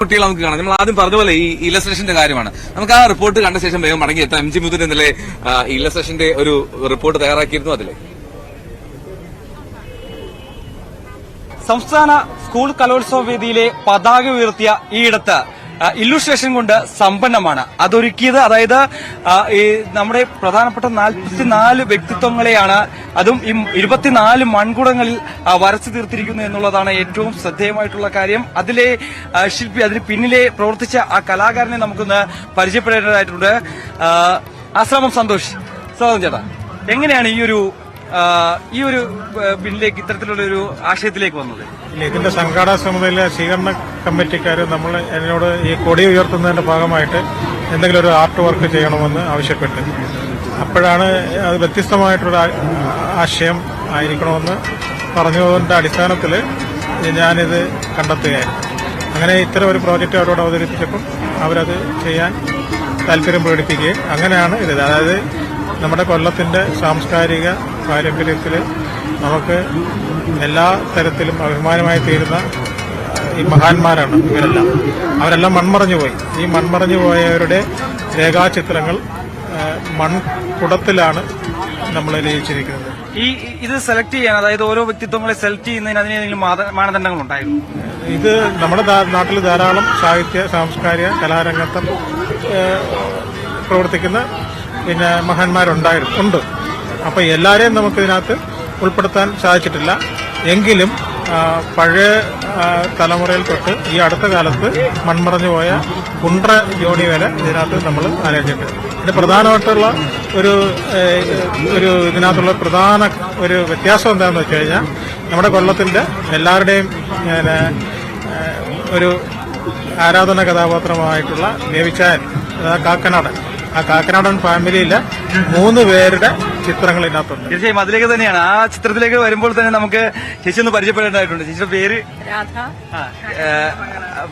കുട്ടികൾ നമുക്ക് കാണാം. നമ്മൾ ആദ്യം പറഞ്ഞ പോലെ ഈ ഇല്ലസ്ട്രേഷന്റെ കാര്യമാണ്. നമുക്ക് ആ റിപ്പോർട്ട് കണ്ട ശേഷം വേഗം മടങ്ങിയെത്താം. എം ജി മുതുൻ ഇന്നലെ ഇല്ലസ്ട്രേഷന്റെ ഒരു റിപ്പോർട്ട് തയ്യാറാക്കിയിരുന്നു. അതിലെ സംസ്ഥാന സ്കൂൾ കലോത്സവ വേദിയിലെ പതാക ഉയർത്തിയ ഈയിടത്ത് ഇല്ലുസ്ട്രേഷൻ കൊണ്ട് സമ്പന്നമാണ്. അതൊരുക്കിയത് അതായത് ഈ നമ്മുടെ പ്രധാനപ്പെട്ട 44 വ്യക്തിത്വങ്ങളെയാണ്, അതും ഈ 24 മൺകുടങ്ങളിൽ വരച്ചു തീർത്തിരിക്കുന്നു എന്നുള്ളതാണ് ഏറ്റവും ശ്രദ്ധേയമായിട്ടുള്ള കാര്യം. അതിലെ ശില്പി, അതിന് പിന്നിലെ പ്രവർത്തിച്ച ആ കലാകാരനെ നമുക്കൊന്ന് പരിചയപ്പെടേണ്ടതായിട്ടുണ്ട്. ആശ്രമം സന്തോഷ്, സ്വാഗതം ചേട്ടാ. എങ്ങനെയാണ് ഈ ഒരു പിന്നിലേക്ക് ഇത്തരത്തിലുള്ള ഒരു ആശയത്തിലേക്ക് വന്നത്? ഇതിന്റെ സംഘാടക സമിതിയിലെ സ്വീകരണ കമ്മിറ്റിക്കാർ എന്നോട് ഈ കൊടി ഉയർത്തുന്നതിന്റെ ഭാഗമായിട്ട് എന്തെങ്കിലും ഒരു ആർട്ട് വർക്ക് ചെയ്യണമെന്ന് ആവശ്യപ്പെട്ടു. അപ്പോഴാണ് അത് വ്യത്യസ്തമായിട്ടുള്ള ആശയം ആയിരിക്കണമെന്ന് പറഞ്ഞതിന്റെ അടിസ്ഥാനത്തിൽ ഞാനിത് കണ്ടെത്തുകയായിരുന്നു. അങ്ങനെ ഇത്തരം ഒരു പ്രോജക്റ്റ് അവരോട് അവതരിപ്പിച്ചപ്പോൾ അവരത് ചെയ്യാൻ താല്പര്യം പ്രകടിപ്പിക്കുകയും അങ്ങനെയാണ് ഇത്. അതായത് നമ്മുടെ കൊല്ലത്തിന്റെ സാംസ്കാരിക പാരമ്പര്യത്തിൽ നമുക്ക് എല്ലാ തരത്തിലും അഭിമാനമായി തീരുന്ന ഈ മഹാന്മാരാണ് ഇവരെല്ലാം. അവരെല്ലാം മൺമറഞ്ഞു പോയി. ഈ മൺമറഞ്ഞു പോയവരുടെ രേഖാചിത്രങ്ങൾ മൺകുടത്തിലാണ് നമ്മൾ രചിച്ചിരിക്കുന്നത്. ഇത് സെലക്ട് ചെയ്യാൻ, അതായത് ഓരോ വ്യക്തിത്വങ്ങളെ സെലക്ട് ചെയ്യുന്നതിന് അതിനെന്തെങ്കിലും മാനദണ്ഡങ്ങൾ ഉണ്ടായിരുന്നു? ഇത് നമ്മുടെ നാട്ടിൽ ധാരാളം സാഹിത്യ സാംസ്കാരിക കലാരംഗത്തും പ്രവർത്തിക്കുന്ന മഹാന്മാരുണ്ട്. അപ്പൊ എല്ലാരെയും നമുക്കിതിനകത്ത് ഉൾപ്പെടുത്താൻ സാധിച്ചിട്ടില്ല. എങ്കിലും പഴയ തലമുറയിൽ തൊട്ട് ഈ അടുത്ത കാലത്ത് മൺമറഞ്ഞു പോയ കുണ്ട്ര ജോണി വരെ ഇതിനകത്ത് നമ്മൾ ആലോചിച്ചിട്ടുണ്ട്. ഇതിന് പ്രധാനമായിട്ടുള്ള ഒരു ഇതിനകത്തുള്ള പ്രധാന ഒരു വ്യത്യാസം എന്താണെന്ന് വെച്ച് കഴിഞ്ഞാൽ, നമ്മുടെ കൊല്ലത്തിന്റെ എല്ലാവരുടെയും ഒരു ആരാധന കഥാപാത്രമായിട്ടുള്ള ദേവിച്ചായൻ, കാക്കനാടൻ, ആ കാക്കനാടൻ ഫാമിലിയിലെ 3 പേരുടെ ചിത്രങ്ങൾ ഇതിനകത്തുണ്ട്. തീർച്ചയായും അതിലേക്ക് തന്നെയാണ്. ആ ചിത്രത്തിലേക്ക് വരുമ്പോൾ തന്നെ നമുക്ക് ചേച്ചി ഒന്ന് പരിചയപ്പെടേണ്ടതായിട്ടുണ്ട്. ചേച്ചിയുടെ പേര് രാധ,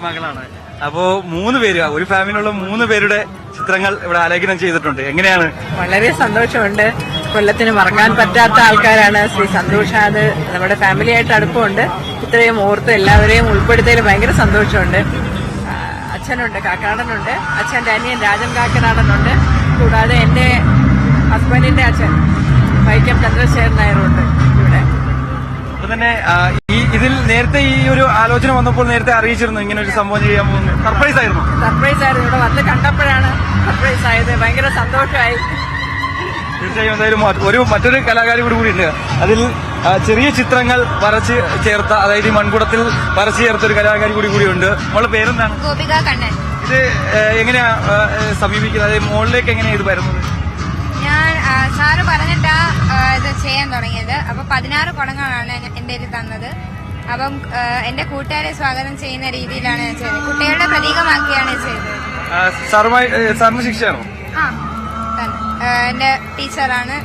മകളാണ്. അപ്പോ 3 പേര്, ഒരു ഫാമിലിയിലുള്ള 3 പേരുടെ ചിത്രങ്ങൾ ഇവിടെ ആലേഖനം ചെയ്തിട്ടുണ്ട്. എങ്ങനെയാണ്? വളരെ സന്തോഷമുണ്ട്. കൊല്ലത്തിന് മറക്കാൻ പറ്റാത്ത ആൾക്കാരാണ് ശ്രീ സന്തോഷ്. അത് നമ്മുടെ ഫാമിലിയായിട്ട് അടുപ്പമുണ്ട്. ഇത്രയും ഓർത്ത് എല്ലാവരെയും ഉൾപ്പെടുത്തിയതിൽ ഭയങ്കര സന്തോഷമുണ്ട്. അച്ഛനുണ്ട്, കാക്കനാടനുണ്ട്, അച്ഛന്റെ അനിയൻ രാജൻ കാക്കനാടനുണ്ട്, കൂടാതെ എന്റെ ഹസ്ബൻഡിന്റെ അച്ഛൻ വൈക്കം ചന്ദ്രശേഖരൻ നായരുണ്ട് ഇവിടെ. അപ്പൊ തന്നെ ഇതിൽ നേരത്തെ ഈ ഒരു ആലോചന വന്നപ്പോൾ നേരത്തെ അറിയിച്ചിരുന്നു ഇങ്ങനെ ഒരു സംഭവം ചെയ്യാൻ പോകുന്നു? സർപ്രൈസ് ആയിരുന്നു? സർപ്രൈസ് ആയിരുന്നു. ഇവിടെ വന്ന് കണ്ടപ്പോഴാണ് സർപ്രൈസ് ആയത്. ഭയങ്കര സന്തോഷമായി. തീർച്ചയായും. എന്തായാലും മറ്റൊരു കലാകാരി കൂടിയുണ്ട്. അതിൽ ചെറിയ ചിത്രങ്ങൾ വരച്ച് ചേർത്ത, അതായത് ഈ മൺകുടത്തിൽ വരച്ച് ചേർത്ത ഒരു കലാകാരി കൂടിയുണ്ട്. മോളുടെ പേരെന്താണ്? ഗോപിക കണ്ണൻ. ഇത് എങ്ങനെയാ സമീപിക്കുന്നത്? അതായത് മോളിലേക്ക് എങ്ങനെയാ ഇത് വരുന്നത്? ഞാൻ സാറ് പറഞ്ഞിട്ടാ ഇത് ചെയ്യാൻ തുടങ്ങിയത്. അപ്പൊ 16 കുടങ്ങളാണ് എന്റെ ഇത് തന്നത്. അപ്പം എന്റെ കൂട്ടുകാരെ സ്വാഗതം ചെയ്യുന്ന രീതിയിലാണ് ഞാൻ ചെയ്തത്. കുട്ടികളുടെ പ്രതീകമാക്കിയാണ് ചെയ്തത്. സാറിന് ശിക്ഷയാണോ? ആ, എന്റെ ടീച്ചറാണ്.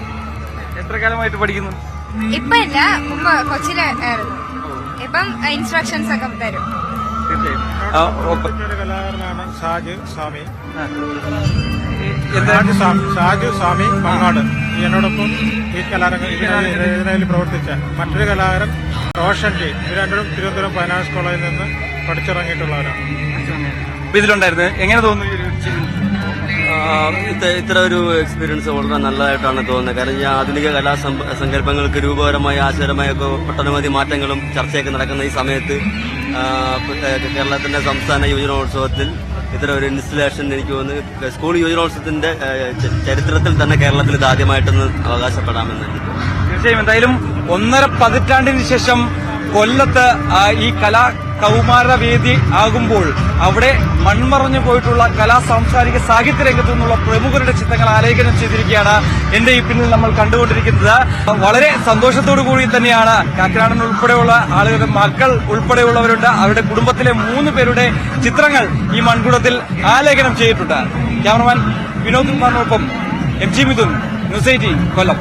എത്ര കാലമായിട്ട് പഠിക്കുന്നു? ഇപ്പൊ ഇല്ല, മുമ്പ് കൊച്ചിയിലായിരുന്നു. ഇപ്പം ഇൻസ്ട്രക്ഷൻസ് ഒക്കെ തരും. കലാകാരനാണ് ഷാജു സ്വാമി. ഷാജു സ്വാമി മങ്ങാട്. എന്നോടൊപ്പം ഈ കലാരംഗം ഇതിനായി പ്രവർത്തിച്ച മറ്റൊരു കലാകാരൻ റോഷൻ ജി. ഇത് രണ്ടും തിരുവനന്തപുരം ഫൈനാൻസ് കോളേജിൽ നിന്ന് പഠിച്ചിറങ്ങിയിട്ടുള്ളവരാണ്. ഇതിലുണ്ടായിരുന്നു. എങ്ങനെ തോന്നുന്നു ഇത്ര ഒരു എക്സ്പീരിയൻസ്? വളരെ നല്ലതായിട്ടാണ് തോന്നുന്നത്. കാരണം ഈ ആധുനിക കലാസങ്കല്പങ്ങൾക്ക് രൂപപരമായ ആശയപരമായൊക്കെ ഒട്ടനവധി മാറ്റങ്ങളും ചർച്ചയൊക്കെ നടക്കുന്ന ഈ സമയത്ത് കേരളത്തിന്റെ സംസ്ഥാന യുവജനോത്സവത്തിൽ ഇത്തരം ഒരു ഇൻസ്റ്റലേഷൻ എനിക്ക് തോന്നുന്നു സ്കൂൾ യുവജനോത്സവത്തിന്റെ ചരിത്രത്തിൽ തന്നെ കേരളത്തിൽ ഇത് ആദ്യമായിട്ടൊന്ന് അവകാശപ്പെടാമെന്ന്. തീർച്ചയായും. എന്തായാലും 1.5 പതിറ്റാണ്ടിന് ശേഷം കൊല്ലത്ത് ഈ കലാ കൗമാരവേദി ആകുമ്പോൾ അവിടെ മൺമറഞ്ഞു പോയിട്ടുള്ള കലാ സാംസ്കാരിക സാഹിത്യ രംഗത്തു നിന്നുള്ള പ്രമുഖരുടെ ചിത്രങ്ങൾ ആലേഖനം ചെയ്തിരിക്കുകയാണ് എന്റെ ഈ പിന്നിൽ നമ്മൾ കണ്ടുകൊണ്ടിരിക്കുന്നത്. വളരെ സന്തോഷത്തോടു കൂടി തന്നെയാണ് കാക്കനാടൻ ഉൾപ്പെടെയുള്ള ആളുകളുടെ മക്കൾ ഉൾപ്പെടെയുള്ളവരുണ്ട്. അവരുടെ കുടുംബത്തിലെ 3 പേരുടെ ചിത്രങ്ങൾ ഈ മൺകുടത്തിൽ ആലേഖനം ചെയ്തിട്ടുണ്ട്. ക്യാമറമാൻ വിനോദ് കുമാറിനൊപ്പം എം ജി മിഥുൻ, ന്യൂസ് 18 കൊല്ലം.